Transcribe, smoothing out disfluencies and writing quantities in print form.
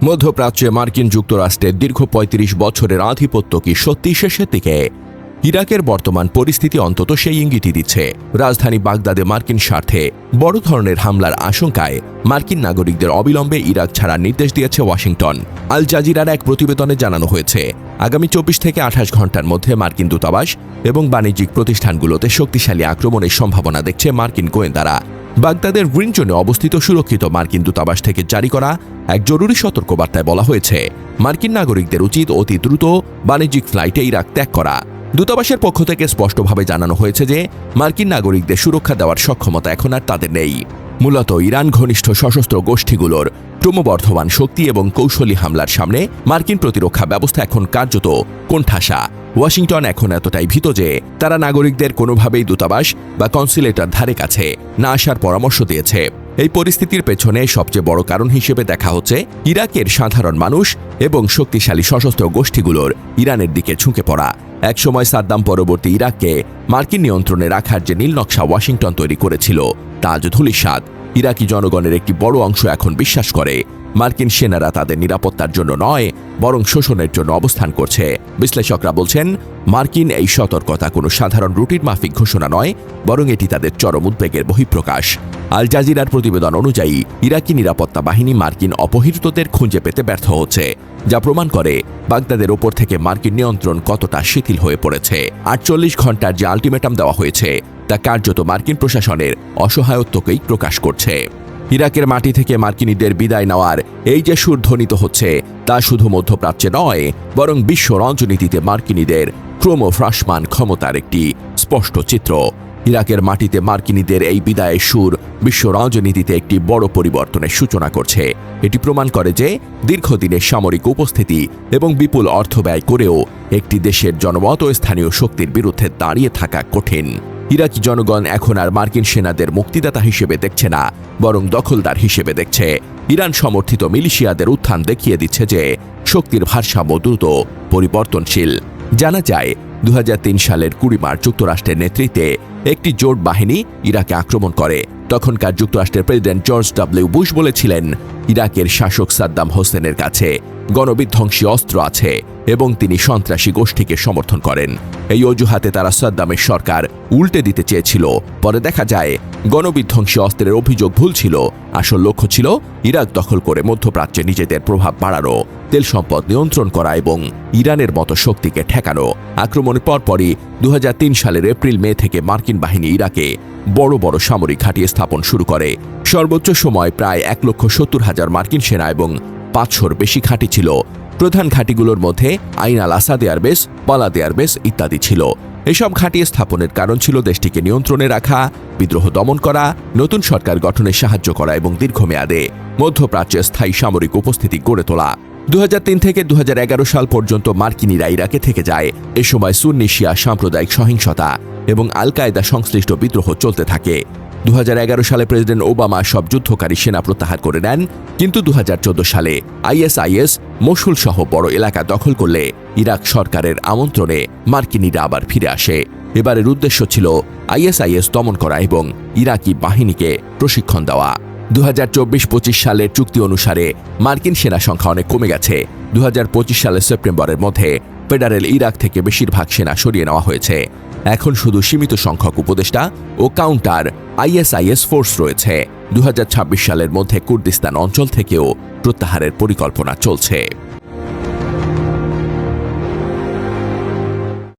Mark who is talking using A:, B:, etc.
A: মধ্যপ্রাচ্যে মার্কিন যুক্তরাষ্ট্রের দীর্ঘ ৩৫ বছরের আধিপত্য কি সত্যি শেষের দিকে? ইরাকের বর্তমান পরিস্থিতি অন্তত সেই ইঙ্গিতই দিচ্ছে। রাজধানী বাগদাদে মার্কিন স্বার্থে বড় ধরনের হামলার আশঙ্কায় মার্কিন নাগরিকদের অবিলম্বে ইরাক ছাড়ার নির্দেশ দিয়েছে ওয়াশিংটন। আল জাজিরার এক প্রতিবেদনে জানানো হয়েছে, আগামী ২৪ থেকে ২৮ ঘণ্টার মধ্যে মার্কিন দূতাবাস এবং বাণিজ্যিক প্রতিষ্ঠানগুলোতে শক্তিশালী আক্রমণের সম্ভাবনা দেখছে মার্কিন গোয়েন্দারা। বাগদাদের গ্রিন জোনে অবস্থিত সুরক্ষিত মার্কিন দূতাবাস থেকে জারি করা এক জরুরি সতর্কবার্তায় বলা হয়েছে, মার্কিন নাগরিকদের উচিত অতি দ্রুত বাণিজ্যিক ফ্লাইটে ইরাক ত্যাগ করা। দূতাবাসের পক্ষ থেকে স্পষ্টভাবে জানানো হয়েছে যে মার্কিন নাগরিকদের সুরক্ষা দেওয়ার সক্ষমতা এখন আর তাদের নেই। মূলত ইরান ঘনিষ্ঠ সশস্ত্র গোষ্ঠীগুলোর ক্রমবর্ধমান শক্তি এবং কৌশলী হামলার সামনে মার্কিন প্রতিরক্ষা ব্যবস্থা এখন কার্যত কোণঠাসা। ওয়াশিংটন এখন এতটাই ভীত যে তারা নাগরিকদের কোনোভাবেই দূতাবাস বা কনসুলেটের ধারে কাছে না আসার পরামর্শ দিয়েছে। এই পরিস্থিতির পেছনে সবচেয়ে বড় কারণ হিসেবে দেখা হচ্ছে ইরাকের সাধারণ মানুষ এবং শক্তিশালী সশস্ত্র গোষ্ঠীগুলোর ইরানের দিকে ঝুঁকে পড়া। একসময় সাদ্দাম পরবর্তী ইরাককে মার্কিন নিয়ন্ত্রণে রাখার যে নীলনকশা ওয়াশিংটন তৈরি করেছিল তা আজ ধূলিসাৎ। ইরাকি জনগণের একটি বড় অংশ এখন বিশ্বাস করে মার্কিন সেনারা তাদের নিরাপত্তার জন্য নয়, বরং শোষণের জন্য অবস্থান করছে। বিশ্লেষকরা বলছেন, মার্কিন এই সতর্কতা কোনো সাধারণ রুটিন মাফিক ঘোষণা নয়, বরং এটি তাদের চরম উদ্বেগের বহিঃপ্রকাশ। আল জাজিরার প্রতিবেদন অনুযায়ী ইরাকি নিরাপত্তা বাহিনী মার্কিন অপহৃতদের খুঁজে পেতে ব্যর্থ হচ্ছে, যা প্রমাণ করে বাগদাদের ওপর থেকে মার্কিন নিয়ন্ত্রণ কতটা শিথিল হয়ে পড়েছে। ৪৮ ঘণ্টার যে আলটিমেটাম দেওয়া হয়েছে তা কার্যত মার্কিন প্রশাসনের অসহায়ত্বকেই প্রকাশ করছে। ইরাকের মাটি থেকে মার্কিনীদের বিদায় নেওয়ার এই যে সুর ধ্বনিত হচ্ছে তা শুধু মধ্যপ্রাচ্যে নয়, বরং বিশ্ব রাজনীতিতে মার্কিনীদের ক্রমহ্রাসমান ক্ষমতার একটি স্পষ্ট চিত্র। ইরাকের মাটিতে মার্কিনীদের এই বিদায়ের সুর বিশ্ব রাজনীতিতে একটি বড় পরিবর্তনের সূচনা করছে। এটি প্রমাণ করে যে দীর্ঘদিনের সামরিক উপস্থিতি এবং বিপুল অর্থ ব্যয় করেও একটি দেশের জনমত ও স্থানীয় শক্তির বিরুদ্ধে দাঁড়িয়ে থাকা কঠিন। ইরাকি জনগণ এখন আর মার্কিন সেনাদের মুক্তিদাতা হিসেবে দেখছে না, বরং দখলদার হিসেবে দেখছে। ইরান সমর্থিত মিলিশিয়াদের উত্থান দেখিয়ে দিচ্ছে যে শক্তির ভারসাম্য দ্রুত পরিবর্তনশীল। জানা যায়, ২০০৩ সালের ২০ মার্চ যুক্তরাষ্ট্রের নেতৃত্বে একটি জোট বাহিনী ইরাকে আক্রমণ করে। তখনকার যুক্তরাষ্ট্রের প্রেসিডেন্ট জর্জ ডব্লিউ বুশ বলেছিলেন, ইরাকের শাসক সাদ্দাম হোসেনের কাছে গণবিধ্বংসী অস্ত্র আছে এবং তিনি সন্ত্রাসী গোষ্ঠীকে সমর্থন করেন। এই অজুহাতে তারা সাদ্দামের সরকার উল্টে দিতে চেয়েছিল। পরে দেখা যায় গণবিধ্বংসী অস্ত্রের অভিযোগ ভুল ছিল। আসল লক্ষ্য ছিল ইরাক দখল করে মধ্যপ্রাচ্যে নিজেদের প্রভাব বাড়ানো, তেল সম্পদ নিয়ন্ত্রণ করা এবং ইরানের মতো শক্তিকে ঠেকানো। আক্রমণের পরপরই ২০০৩ সালের এপ্রিল-মে থেকে মার্কিন বাহিনী ইরাকে বড় বড় সামরিক ঘাঁটি স্থাপন শুরু করে। সর্বোচ্চ সময় প্রায় ১,৭০,০০০ মার্কিন সেনা এবং ৫০০-র বেশি ঘাঁটি ছিল। প্রধান ঘাঁটিগুলোর মধ্যে আইন আল আসাদ এয়ারবেস, পালাদ এয়ারবেস ইত্যাদি ছিল। এসব ঘাঁটি স্থাপনের কারণ ছিল দেশটিকে নিয়ন্ত্রণে রাখা, বিদ্রোহ দমন করা, নতুন সরকার গঠনে সাহায্য করা এবং দীর্ঘমেয়াদে মধ্যপ্রাচ্যে স্থায়ী সামরিক উপস্থিতি গড়ে তোলা। ২০০৩ থেকে ২০১১ সাল পর্যন্ত মার্কিনীরা ইরাকে থেকে যায়। এ সময় সুন্নি শিয়া সাম্প্রদায়িক সহিংসতা এবং আল কায়েদা সংশ্লিষ্ট বিদ্রোহ চলতে থাকে। ২০১১ সালে প্রেসিডেন্ট ওবামা সব যুদ্ধকারী সেনা প্রত্যাহার করে নেন, কিন্তু ২০১৪ সালে আইএসআইএস মসুল সহ বড় এলাকা দখল করলে ইরাক সরকারের আমন্ত্রণে মার্কিনীরা আবার ফিরে আসে। এবারের উদ্দেশ্য ছিল আইএসআইএস দমন করা এবং ইরাকি বাহিনীকে প্রশিক্ষণ দেওয়া। ২০২৪-২৫ সালের চুক্তি অনুসারে মার্কিন সেনা সংখ্যা অনেক কমে গেছে। ২০২৫ সালের সেপ্টেম্বরের মধ্যে ফেডারেল ইরাক থেকে বেশিরভাগ সেনা সরিয়ে নেওয়া হয়েছে। এখন শুধু সীমিত সংখ্যক উপদেষ্টা ও কাউন্টার আইএসআইএস ফোর্স রয়েছে। ২০২৬ সালের মধ্যে কুর্দিস্তান অঞ্চল থেকেও প্রত্যাহারের পরিকল্পনা চলছে।